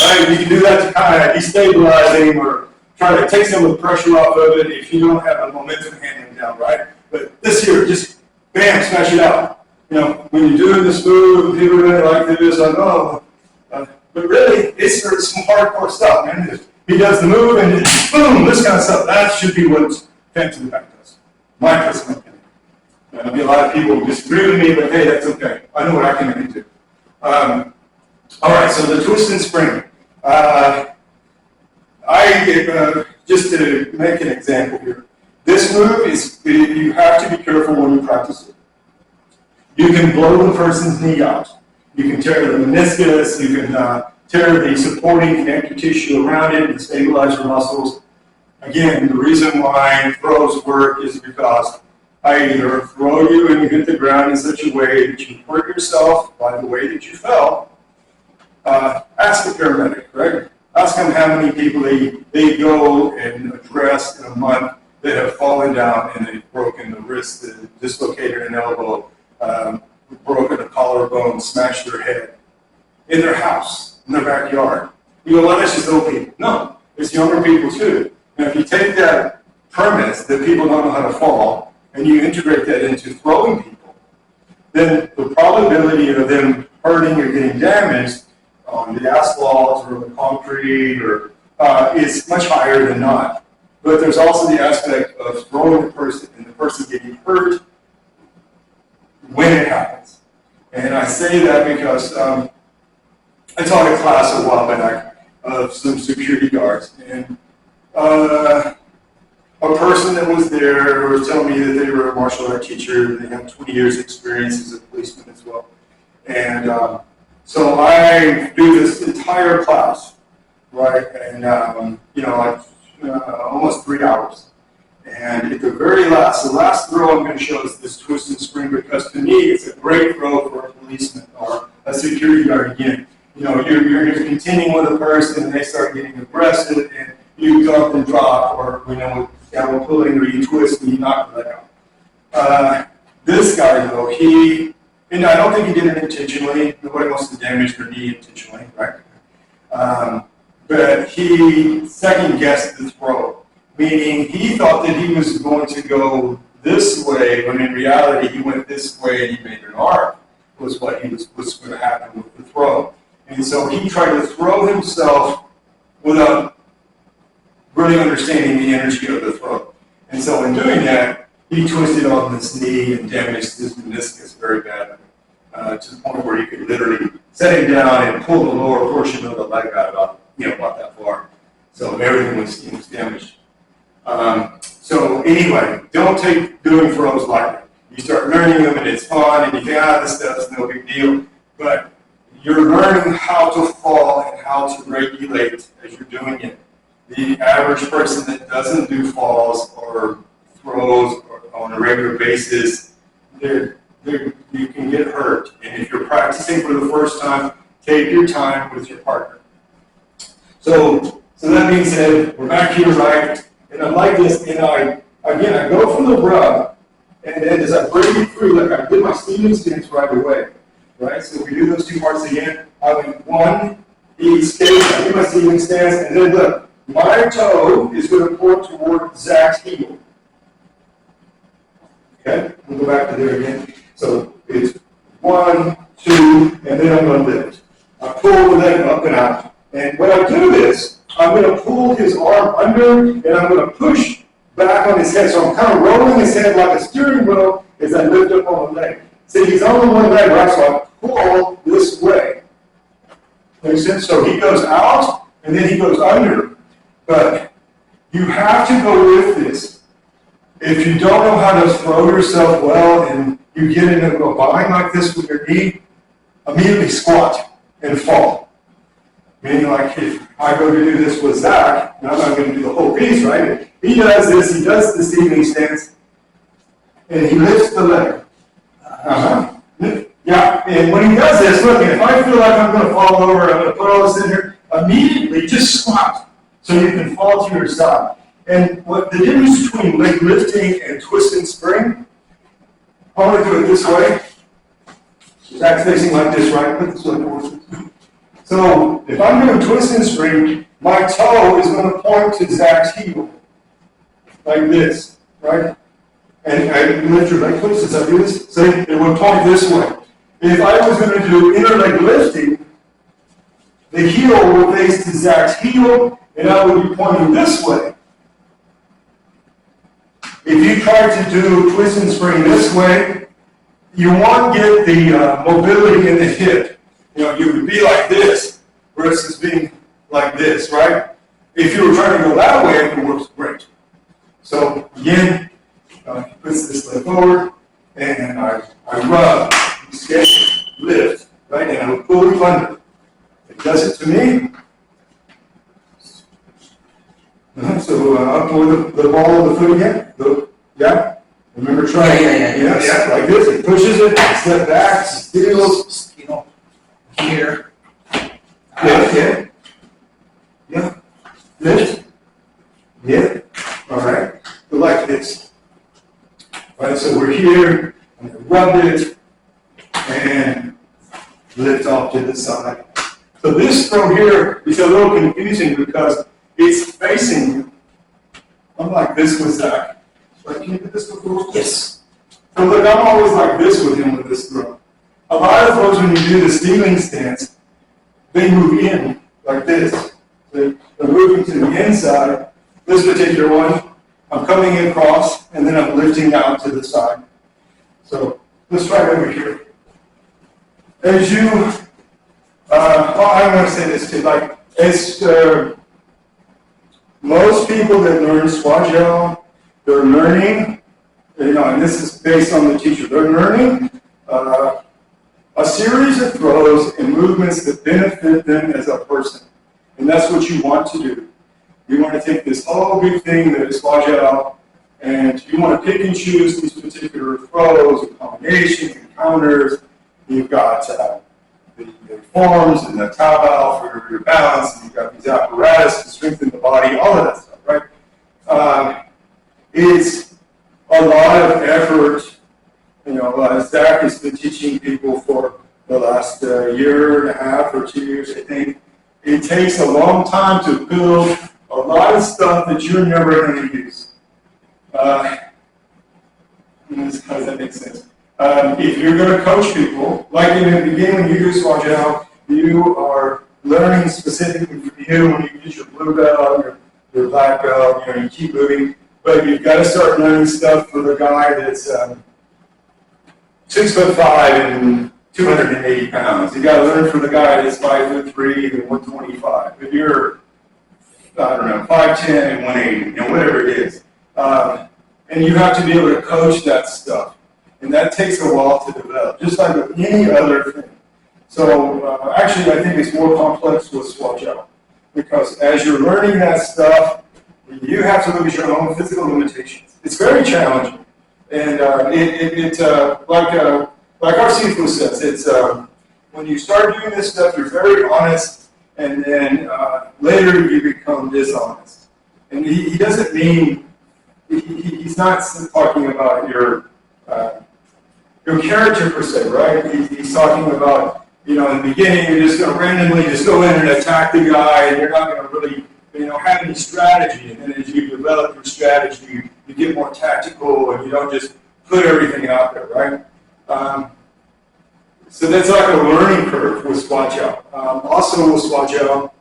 Right? You can do that to kind of destabilize him or try to take some of the pressure off of it if you don't have a momentum handling down, right? But this here, just bam, smash it out. You know, when you're doing this move, people are really like this, like, oh, but really, it's some hardcore stuff, man. He does the move and boom, this kind of stuff. That should be what Phantom Back does. My personal opinion. There'll be a lot of people who disagree with me, but hey, that's okay. I know what I can make it do. All right, so the twist and spring. Just to make an example here, this move is, you have to be careful when you practice it. You can blow the person's knee out. You can tear the meniscus, you can tear the supporting connective tissue around it and stabilize your muscles. Again, the reason why throws work is because I either throw you and you hit the ground in such a way that you hurt yourself by the way that you fell. Ask a paramedic, right? Ask them how many people they go and address in a month that have fallen down and they've broken the wrist, dislocated an elbow, broken a collarbone, smashed their head in their house, in their backyard. You go, well, that's just old people. No, it's younger people too. And if you take that premise that people don't know how to fall and you integrate that into throwing people, then the probability of them hurting or getting damaged on the asphalt or the concrete or is much higher than not. But there's also the aspect of throwing the person and the person getting hurt when it happens. And I say that because I taught a class a while back of some security guards, and a person that was there was telling me that they were a martial art teacher. They have 20 years experience as a policeman as well. And so I do this entire class, right? And, almost 3 hours. And at the very last, the last throw I'm going to show is this twist and spring, because to me it's a great throw for a policeman or a security guard. Again, you're contending with a person and they start getting aggressive and you dump and drop, or down pulling, or you twist and you knock the leg out. This guy though, and I don't think he did it intentionally. Nobody wants to damage their knee intentionally, right? But he second guessed the throw, meaning he thought that he was going to go this way, when in reality he went this way and he made an arc, was what was going to happen with the throw. And so he tried to throw himself without really understanding the energy of the throw. And so in doing that, he twisted on this knee and damaged his meniscus very badly, to the point where he could literally set him down and pull the lower portion of the leg out about that far. So everything was damaged. So anyway, don't take doing throws lightly. You start learning them and it's fun and you think, this stuff's no big deal. But you're learning how to fall and how to regulate as you're doing it. The average person that doesn't do falls or throws on a regular basis, you can get hurt. And if you're practicing for the first time, take your time with your partner. So that being said, we're back here, right? And I'm like this, and I go from the rub, and then as I break it through, like I did my Steven stance right away, right? So we do those two parts again. I went 1, E, stance, I do my Steven stance, and then look, my toe is going to point toward Zach's heel. Okay, we'll go back to there again. So it's 1, 2, and then I'm going to lift. I pull the leg up and out. And when I do this, I'm going to pull his arm under, and I'm going to push back on his head. So I'm kind of rolling his head like a steering wheel as I lift up on the leg. See, he's on the one leg, right? So I pull this way. Makes sense? So he goes out, and then he goes under. But you have to go with this. If you don't know how to throw yourself well, and you get into a bind like this with your knee, immediately squat and fall. Meaning, like, if I go to do this with Zach, and I'm not going to do the whole piece, right? He does this, he does the Steven stance, and he lifts the leg. Yeah, and when he does this, look, if I feel like I'm going to fall over, I'm going to put all this in here, immediately just squat so you can fall to your side. And what the difference between leg lifting and twist and spring, I want to do it this way. Zach's facing like this, right? Put this way forward. So if I'm doing twist and spring, my toe is going to point to Zach's heel, like this, right? And I lift your leg close as I do this, so it will point this way. If I was going to do inner leg lifting, the heel will face to Zach's heel, and I would be pointing this way. If you try to do twist and spring this way, you won't get the mobility in the hip. You know, you would be like this versus being like this, right? If you were trying to go that way, it works great. So again, he puts this leg forward, and I rub, sketch, lift, right? And I would pull him under. If he does it to me, so up toward the ball of the foot again. Yeah? Remember trying? Yeah, like this. He pushes it, step back, steals, here. Yeah. Lift. Yeah. All right. So like this. All right, so we're here, and rub it, and lift off to the side. So this throw here is a little confusing because it's facing you. I'm like this with Zach. Like, can you get this before? Yes. So look, I'm always like this with him with this throw. A lot of throws, when you do the stealing stance, they move in like this. They're moving to the inside. This particular one, I'm coming across, and then I'm lifting out to the side. So let's try it over here. As you, I want to say this too, like, as most people that learn Shuai, they're learning, and this is based on the teacher, they're learning a series of throws and movements that benefit them as a person. And that's what you want to do. You want to take this whole big thing that is Shuai, and you want to pick and choose these particular throws and combinations and counters. You've got the forms and the Tao for your balance, and you've got these apparatus to strengthen the body, all of that stuff, right? It's a lot of effort. Zach has been teaching people for the last year and a half or 2 years, I think. It takes a long time to build a lot of stuff that you're never going to use. How does that make sense? If you're going to coach people, like in the beginning when you do Shuai, you are learning specifically for you. When you get your blue belt, your black belt, you keep moving. But you've got to start learning stuff for the guy that's 6'5" and 280 pounds. You got to learn for the guy that's 5'3" and 125. If you're, 5'10" and 180, whatever it is. And you have to be able to coach that stuff. And that takes a while to develop, just like with any other thing. So actually, I think it's more complex with Shuai, because as you're learning that stuff, you have to look at your own physical limitations. It's very challenging. And like our Sifu says, it's when you start doing this stuff, you're very honest, and then later you become dishonest. And he doesn't mean, he's not talking about your character per se, right? He's talking about, in the beginning, you're just going to randomly just go in and attack the guy, and you're not going to really, have any strategy. And then as you develop your strategy, you get more tactical, and you don't just put everything out there, right? So that's like a learning curve with Shuai. Also with Shuai,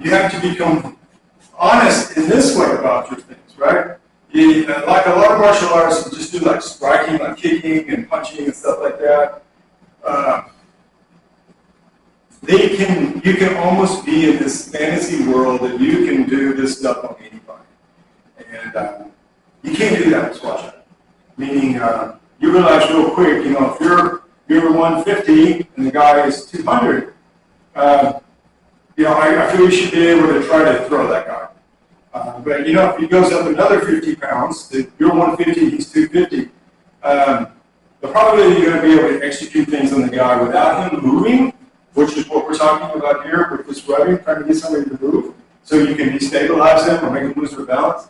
you have to become honest in this way about your things, right? Like a lot of martial arts, you just do like striking, like kicking and punching and stuff like that. You can almost be in this fantasy world that you can do this stuff on anybody. And you can't do that with Shuai. Meaning, you realize real quick, if you're 150 and the guy is 200, I feel you should be able to try to throw that guy. But if he goes up another 50 pounds, you're 150, he's 250, the probability you're going to be able to execute things on the guy without him moving, which is what we're talking about here with this rubbing, trying to get somebody to move, so you can destabilize them or make them lose their balance.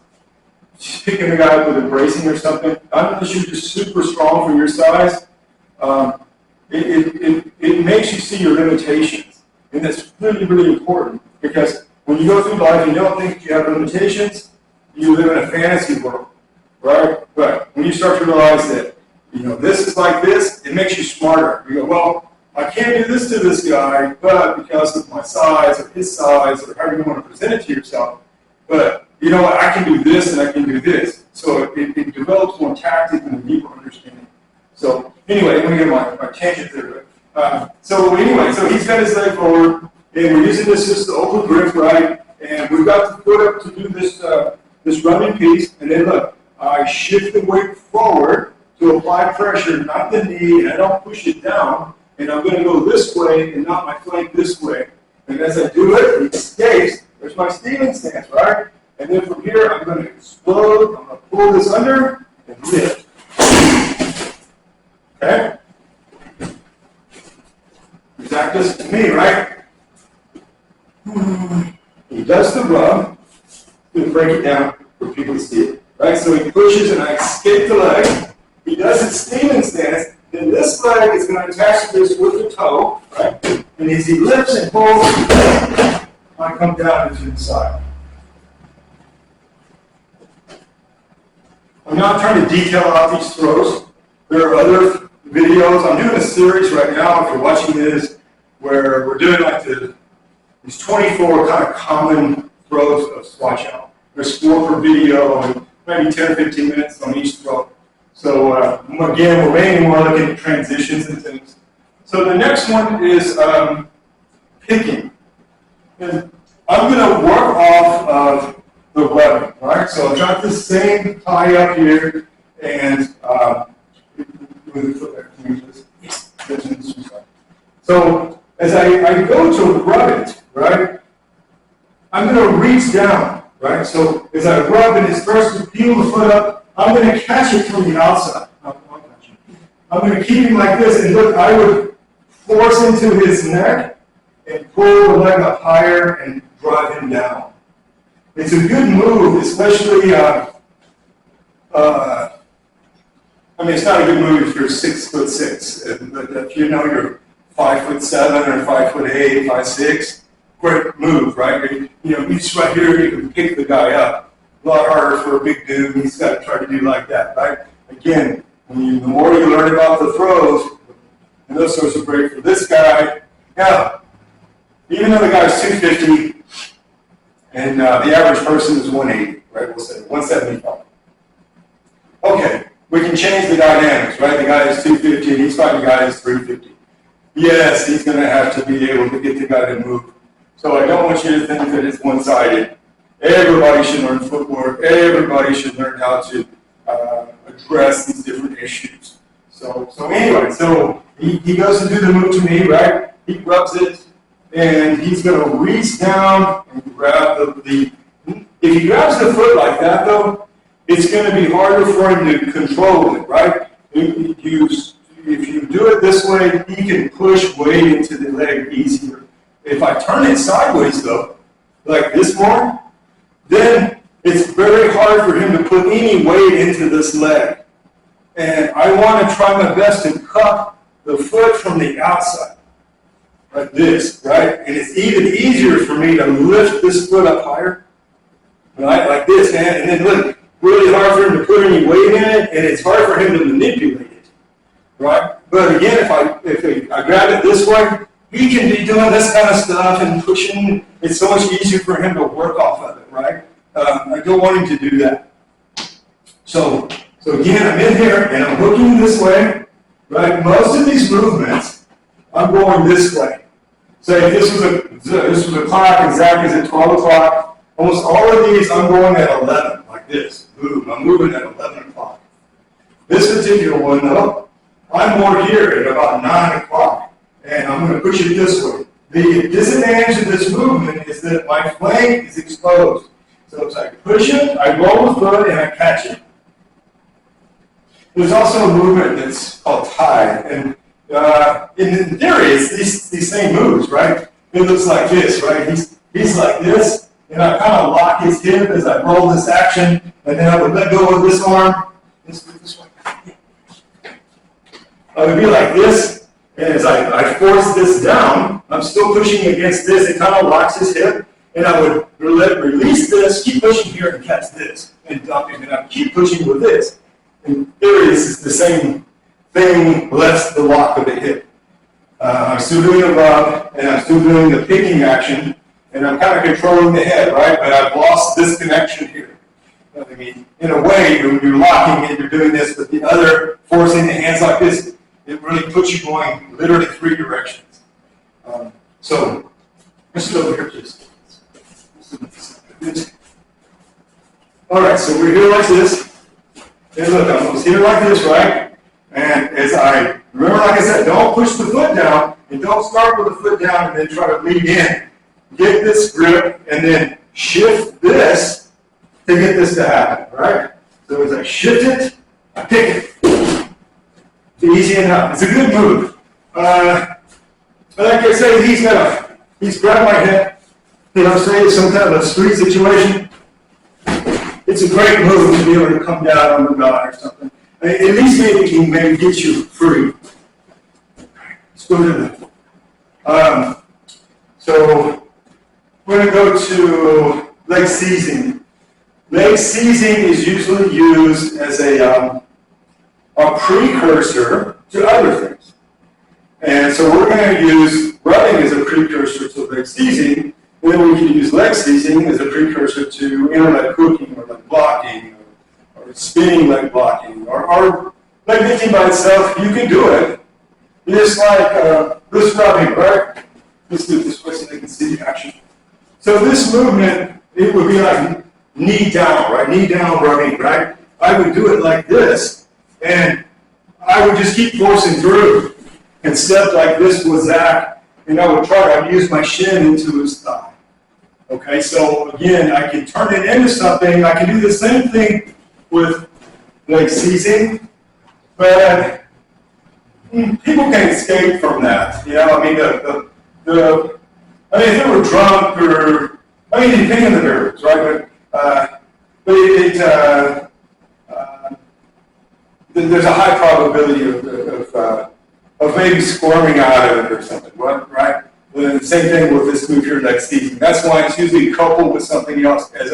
Just picking a guy up with a bracing or something, unless you're just super strong for your size, it makes you see your limitations. And that's really, really important because when you go through life and you don't think you have limitations, you live in a fantasy world, right? But when you start to realize that, this is like this, it makes you smarter. You go, well, I can't do this to this guy, but because of my size or his size or however you want to present it to yourself, but you know what, I can do this and I can do this. So it develops more tactic and a deeper understanding. So anyway, let me get my tangent there. So he's got his leg forward, and we're using this as the open grip, right? And we've got the foot up to do this this running piece, and then look, I shift the weight forward to apply pressure, not the knee, and I don't push it down, and I'm going to go this way and not my flank this way. And as I do it, it escapes. There's my stealing stance, right? And then from here, I'm going to explode, I'm going to pull this under, and lift. Okay? Exact this to me, right? He does the rub. I'm going to break it down for people to see it. Right? So he pushes and I escape the leg. He does his stealing stance. Then this leg is going to attach to this with the toe. Right? And as he lifts and pulls, I come down into the side. I'm not trying to detail out these throws. There are other videos. I'm doing a series right now, if you're watching this, where we're doing like these 24 kind of common throws of Chiao. There's 4 per video, and maybe 10 or 15 minutes on each throw. So again, we're mainly more looking at transitions and things. So the next one is picking. And I'm going to work off of the webbing, right? So I've got this same tie up here, and so as I go to rub it, right, I'm going to reach down, right? So as I rub and it starts to peel the foot up, I'm going to catch it from the outside. I'm going to keep him like this, and look, I would force into his neck and pull the leg up higher and drive him down. It's a good move, especially, it's not a good move if you're 6'6", but if you're 5'7" or 5'8", 5'6", great move, right? He's right here, you can pick the guy up. A lot harder for a big dude, he's got to try to do like that, right? Again, the more you learn about the throws, and those throws are great for this guy. Now, even though the guy's 250, and the average person is 180, right? We'll say 175. Okay, we can change the dynamics, right? The guy is 250, and he's fighting the guy is 350. Yes, he's going to have to be able to get the guy to move. So I don't want you to think that it's one-sided. Everybody should learn footwork. Everybody should learn how to address these different issues. So anyway, he goes to do the move to me, right? He rubs it, and he's going to reach down and grab the if he grabs the foot like that, though, it's going to be harder for him to control it, right? If you do it this way, he can push weight into the leg easier. If I turn it sideways, though, like this more, then it's very hard for him to put any weight into this leg. And I want to try my best to cup the foot from the outside, like this, right? And it's even easier for me to lift this foot up higher, right? Like this, man. And then look, really hard for him to put any weight in it, and it's hard for him to manipulate it, right? But again, if I grab it this way, he can be doing this kind of stuff and pushing. It's so much easier for him to work off of it, right? I don't want him to do that. So again, I'm in here and I'm looking this way, right? Most of these movements, I'm going this way. So if this was a clock and Zach is at 12 o'clock, almost all of these I'm going at 11, like this. Boom, I'm moving at 11 o'clock. This particular one, though, I'm more here at about 9 o'clock, and I'm going to push it this way. The disadvantage of this movement is that my flank is exposed. So as I push it, I roll the foot, and I catch it. There's also a movement that's called tie, and in theory, it's these same moves, right? It looks like this, right? He's like this, and I kind of lock his hip as I roll this action, and then I would let go of this arm. Let's do it this way. I would be like this, And as I force this down, I'm still pushing against this. It kind of locks his hip. And I would release this, keep pushing here and catch this. And I keep pushing with this. And there it is, it's the same thing, less the lock of the hip. I'm still doing a rub, and I'm still doing the picking action, and I'm kind of controlling the head, right? But I've lost this connection here. I mean, in a way, when you're locking and you're doing this, but the other forcing the hands like this, it really puts you going literally 3 directions. So let's go over here, please. All right, so we're here like this. And look, I'm here like this, right? And as I remember, like I said, don't push the foot down, and don't start with the foot down and then try to lead in. Get this grip, and then shift this to get this to happen, right? So as I shift it, I pick it. It's easy enough. It's a good move. But like I say, he's grabbed my head. You know, say it's some kind of a street situation. It's a great move to be able to come down on the guy or something. At least maybe he can get you free. Let's go to the. So we're going to go to leg seizing. Leg seizing is usually used as a precursor to other things. And so we're going to use rubbing as a precursor to leg seizing, and then we can use leg seizing as a precursor to inner leg hooking or leg blocking or spinning leg blocking or leg lifting by itself. You can do it. Just like this rubbing, right? Let's do it this way so they can see the action. So this movement, it would be like knee down, right? Knee down rubbing, right? I would do it like this, and I would just keep forcing through and step like this with Zach, and I would use my shin into his thigh. Okay, so again, I can turn it into something. I can do the same thing with leg seizing, but people can escape from that. You know, I mean, if they were drunk or, depending on the variables, right? There's a high probability of maybe squirming out of it or something, right? The same thing with this move here, leg seizing. That's why it's usually coupled with something else as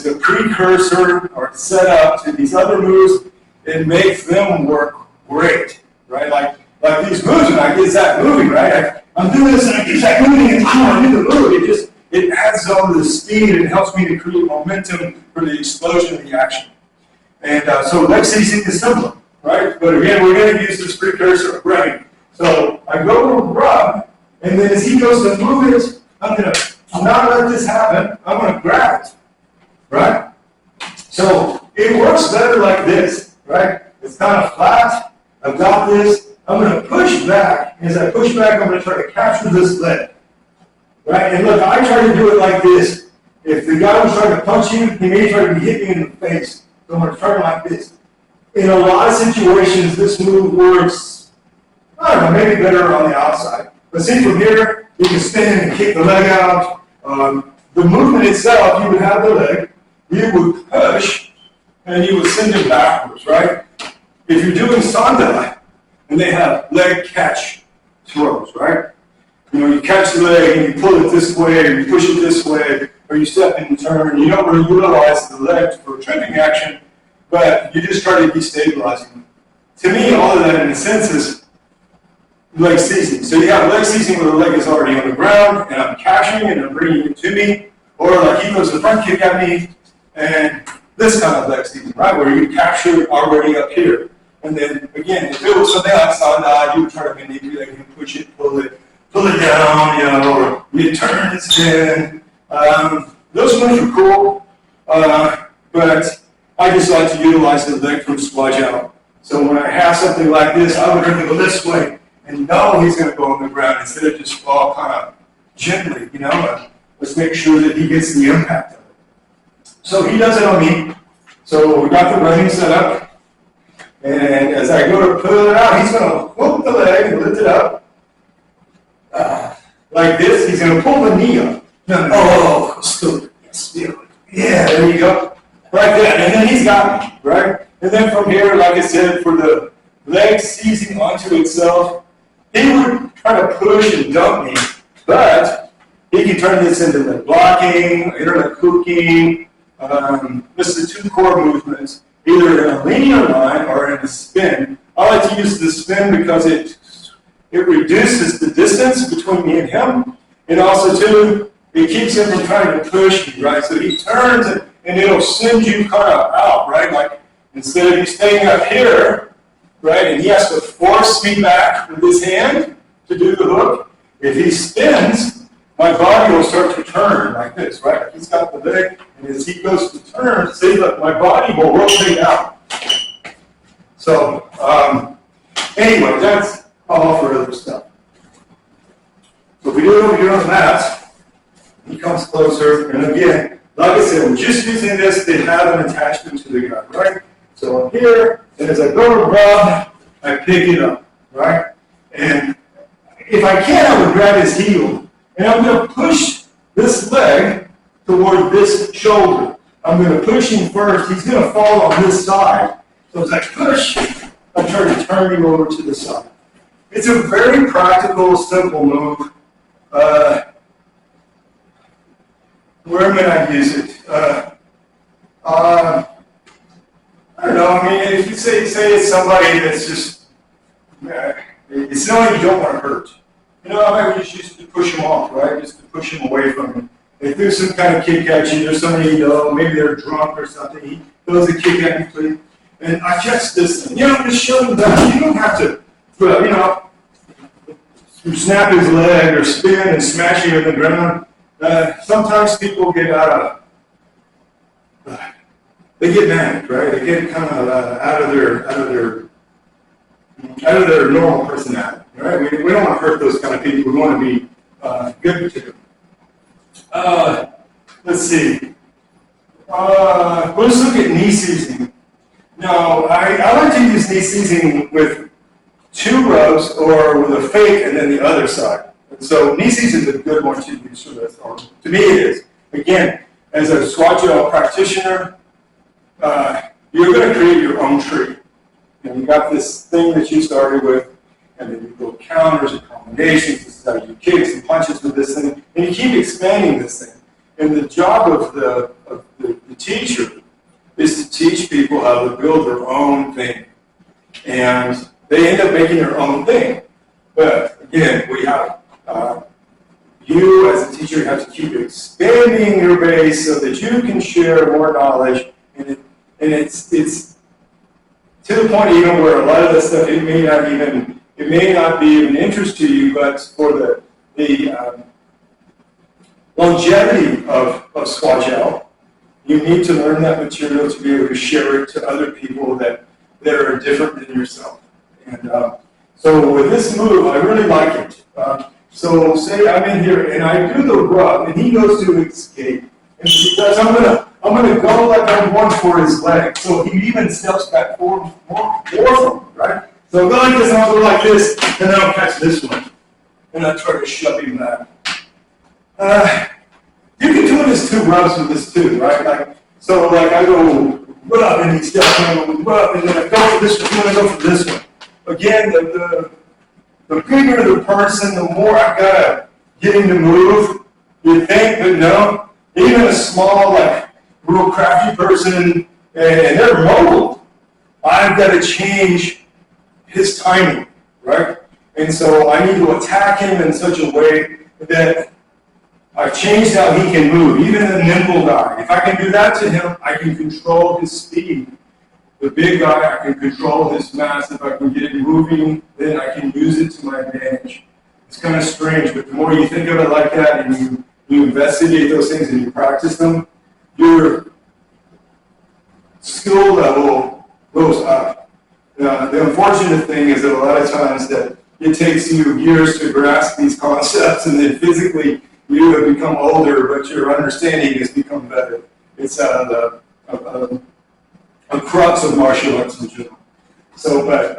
a precursor or set up to these other moves. It makes them work great, right? Like these moves, when I get Zach moving, right? I'm doing this and I get Zach moving, and I do the move. It adds on to the speed and helps me to create momentum for the explosion of the action. And so leg seizing is similar, right? But again, we're going to use this precursor of rubbing. So I go to rub, and then as he goes to move it, I'm going to not let this happen. I'm going to grab it, right? So it works better like this, right? It's kind of flat. I've got this. I'm going to push back. As I push back, I'm going to try to capture this leg, right? And look, I try to do it like this. If the guy was trying to punch you, he may try to hit me in the face. So I'm going to turn like this. In a lot of situations, this move works, I don't know, maybe better on the outside. But see, from here, you can spin and kick the leg out. The movement itself, you would have the leg, you would push, and you would send it backwards, right? If you're doing sanda, and they have leg catch throws, right? You know, you catch the leg and you pull it this way, or you push it this way, or you step and turn. You don't really utilize the leg for tripping action, but you just try to destabilize them. To me, all of that, in a sense, is leg seizing. So you have leg seizing where the leg is already on the ground, and I'm catching and I'm bringing it to me, or like he throws a front kick at me, and this kind of leg seizing, right, where you capture it already up here. And then, again, if it was something like sanda, you would try to manipulate and push it, pull it down, you know, or you turn and spin. Those moves are cool, but I just like to utilize the leg from Chiao. So when I have something like this, I would go this way and know he's going to go on the ground instead of just fall kind of gently, you know. Let's make sure that he gets the impact of it. So he does it on me. So we got the running set up. And as I go to pull it out, he's going to hook the leg and lift it up. Like this, he's going to pull the knee up. Oh, stupid. Yes, yeah, there you go. Right there. And then he's got me, right? And then from here, like I said, for the leg seizing onto itself, he would try to push and dump me, but he can turn this into like blocking, internet hooking. This is the two core movements, either in a linear line or in a spin. I like to use the spin because it reduces the distance between me and him, and also too, it keeps him from trying to push me, right? So he turns and it'll send you kind of out, right? Like instead of you staying up here, right, and he has to force me back with his hand to do the hook. If he spins, my body will start to turn like this, right? He's got the leg, and as he goes to turn, see, look, my body will rotate out. So, anyway, that's all for other stuff. So if we do it over here on the mat, he comes closer, and again, like I said, we're just using this to have an attachment to the gut, right? So I'm here, and as I go to rub, I pick it up, right? And if I can, I would grab his heel, and I'm going to push this leg toward this shoulder. I'm going to push him first. He's going to fall on this side. So as I push, I try to turn him over to the side. It's a very practical, simple move. Where may I use it? I don't know. I mean, if you say it's somebody that's just, it's somebody you don't want to hurt. You know, I would just used to push them off, right? Just to push them away from you. They threw some kind of kick at you. There's somebody you know, maybe they're drunk or something. He throws a kick at you, please. And I catch this thing. You know, just show them that. You don't have to, you know, snap his leg or spin and smash him in the ground. Sometimes people get they get mad, right? They get kind of out of their normal personality, right? We don't want to hurt those kind of people. We want to be good to them. Let's see. Let's look at knee seizing. Now, I like to use knee seizing with 2 rubs or with a fake and then the other side. And so knee seizing is a good one to use for this. Or to me, it is. Again, as a Chiao practitioner, you're going to create your own tree. And you got this thing that you started with, and then you go counters and combinations. This is how you kicks and punches with this thing, and you keep expanding this thing. And the job of the teacher is to teach people how to build their own thing. And they end up making their own thing. But again, we have you as a teacher have to keep expanding your base so that you can share more knowledge. And it's to the point even where a lot of this stuff it may not be even interest to you, but for the longevity of Chiao, you need to learn that material to be able to share it to other people that are different than yourself. And so with this move, I really like it. So say I'm in here and I do the rub, and he goes to escape, and he says, I'm gonna go like I'm going for his leg. So he even steps back forward more from me, right? So I'll go like this, and I'll go like this, and then I'll catch this one, and I try to shove him back. You can do this 2 rubs with this too, right? Like so, like I go rub, and he steps in, rub, and then I go for this one, and I go for this one. Again, the bigger the person, the more I've got to get him to move. You think, but no. Even a small, like, real crafty person, and they're mobile, I've got to change his timing, right? And so I need to attack him in such a way that I've changed how he can move, even a nimble guy. If I can do that to him, I can control his speed. The big guy, I can control his mass. If I can get it moving, then I can use it to my advantage. It's kind of strange, but the more you think of it like that and you investigate those things and you practice them, your skill level goes up. The unfortunate thing is that a lot of times that it takes you years to grasp these concepts, and then physically you have become older, but your understanding has become better. It's a crux of martial arts in general. So, but